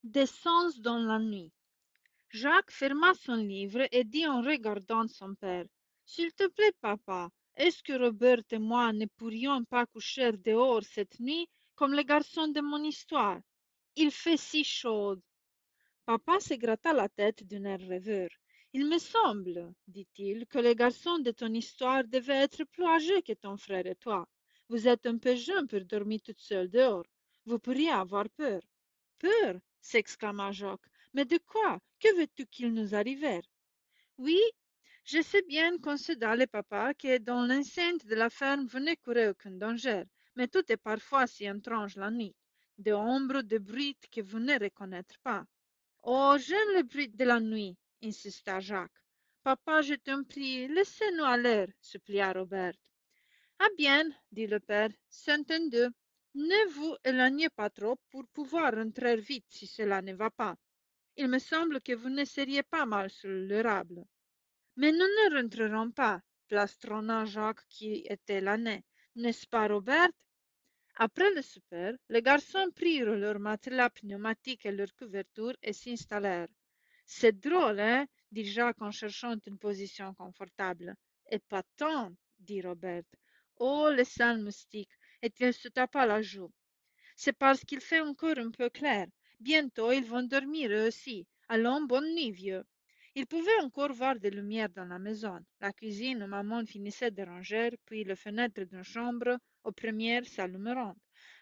Des sens dans la nuit. Jacques ferma son livre et dit en regardant son père: S'il te plaît, papa, est-ce que Robert et moi ne pourrions pas coucher dehors cette nuit comme les garçons de mon histoire? Il fait si chaud. Papa se gratta la tête d'un air rêveur. Il me semble, dit-il, que les garçons de ton histoire devaient être plus âgés que ton frère et toi. Vous êtes un peu jeune pour dormir toute seule dehors. Vous pourriez avoir peur. Peur? S'exclama Jacques. Mais de quoi? Que veux-tu qu'il nous arrivèrent? Oui, je sais bien, concéda le papa, que dans l'enceinte de la ferme vous ne courez aucun danger, mais tout est parfois si étrange la nuit. Des ombres, des bruits que vous ne reconnaîtrez pas. Oh, j'aime le bruit de la nuit, insista Jacques. Papa, je t'en prie, laissez-nous aller, supplia Robert. Ah bien, dit le père, c'est entendu. Ne vous éloignez pas trop pour pouvoir rentrer vite si cela ne va pas. Il me semble que vous ne seriez pas mal sur l'érable. Mais nous ne rentrerons pas, plastronna Jacques qui était l'aîné. N'est-ce pas, Robert? Après le souper, les garçons prirent leurs matelas pneumatiques et leurs couvertures et s'installèrent. C'est drôle, hein? Dit Jacques en cherchant une position confortable. Épatant, dit Robert. Oh, le sale moustique! Et il se tapa la joue. C'est parce qu'il fait encore un peu clair. Bientôt ils vont dormir eux aussi. Allons, bonne nuit, vieux. Ils pouvaient encore voir des lumières dans la maison. La cuisine où maman finissait de ranger, puis les fenêtres d'une chambre aux premières s'allumeront.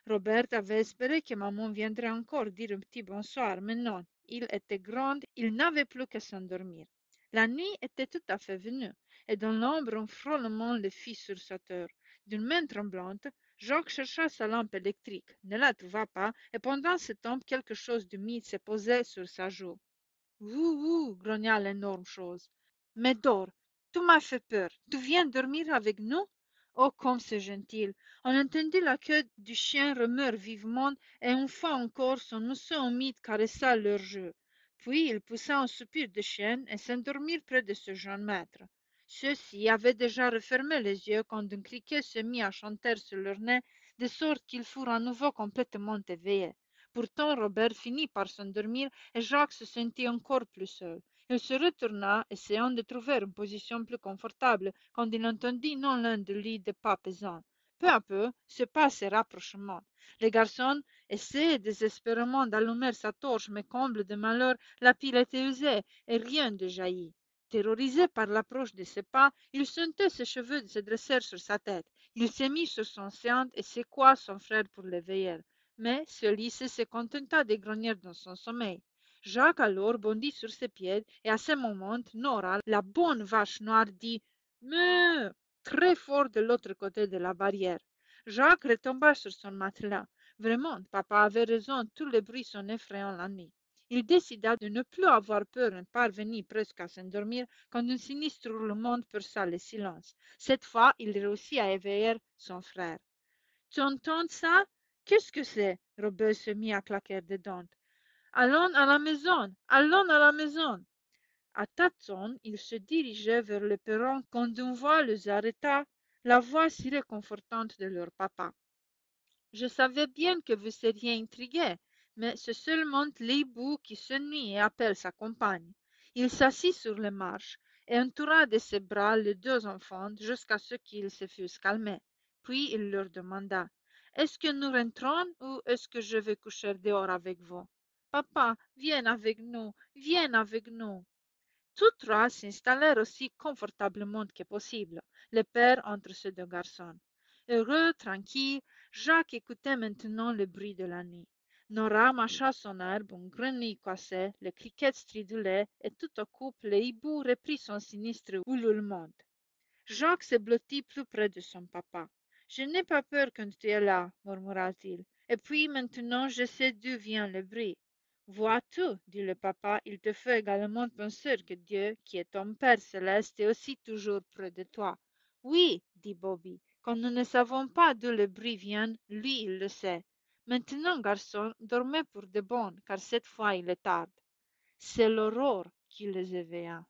Robert avait espéré que maman viendrait encore dire un petit bonsoir, mais non, il était grand, il n'avait plus qu'à s'endormir. La nuit était tout à fait venue, et dans l'ombre un frôlement le fit sursauter. D'une main tremblante, Jacques chercha sa lampe électrique, ne la trouva pas, et pendant ce temps quelque chose d'humide se posait sur sa joue. Ouh, grogna l'énorme chose. Mais dors, tu m'as fait peur. Tu viens dormir avec nous? Oh, comme c'est gentil. On entendit la queue du chien remuer vivement, et une fois encore son museau humide caressa leur jeu. Puis il poussa un soupir de chienne et s'endormit près de ce jeune maître. Ceux-ci avaient déjà refermé les yeux quand un criquet se mit à chanter sur leur nez, de sorte qu'ils furent à nouveau complètement éveillés. Pourtant Robert finit par s'endormir et Jacques se sentit encore plus seul. Il se retourna, essayant de trouver une position plus confortable, quand il entendit non loin de lui des pas pesants. Peu à peu, ce pas se rapprochement. Le garçon essayait désespérément d'allumer sa torche, mais comble de malheur, la pile était usée et rien ne jaillit. Terrorisé par l'approche de ses pas, il sentait ses cheveux se dresser sur sa tête. Il se mit sur son séant et secoua son frère pour l'éveiller. Mais celui-ci se contenta de grogner dans son sommeil. Jacques alors bondit sur ses pieds et à ce moment Nora, la bonne vache noire, dit meuh très fort de l'autre côté de la barrière. Jacques retomba sur son matelas. Vraiment, papa avait raison, tous les bruits sont effrayants la nuit. Il décida de ne plus avoir peur et parvenit presque à s'endormir quand un sinistre hurlement perça le silence. Cette fois, il réussit à éveiller son frère. Tu entends ça? Qu'est-ce que c'est? Robert se mit à claquer des dents. Allons à la maison! Allons à la maison! À tâtons, ils se dirigeaient vers le perron quand une voix les arrêta, la voix si réconfortante de leur papa. Je savais bien que vous seriez intrigués, mais c'est seulement l'hibou qui s'ennuie et appelle sa compagne. Il s'assit sur les marches et entoura de ses bras les deux enfants jusqu'à ce qu'ils se fussent calmés. Puis il leur demanda: Est-ce que nous rentrons ou est-ce que je vais coucher dehors avec vous? Papa, viens avec nous, viens avec nous. Tous trois s'installèrent aussi confortablement que possible, le père entre ces deux garçons. Heureux, tranquille, Jacques écoutait maintenant le bruit de la nuit. Nora mâcha son herbe, une grenouille cassait, le criquet stridulait, et tout à coup le hibou reprit son sinistre ululement. Jacques se blottit plus près de son papa. Je n'ai pas peur quand tu es là, murmura-t-il. Et puis maintenant je sais d'où vient le bruit. Vois-tu, dit le papa, il te fait également penser que Dieu, qui est ton Père céleste, est aussi toujours près de toi. Oui, dit Bobby, quand nous ne savons pas d'où le bruit vient, lui, il le sait. Maintenant, garçon, dormez pour de bon, car cette fois il est tard. C'est l'aurore qui les éveilla.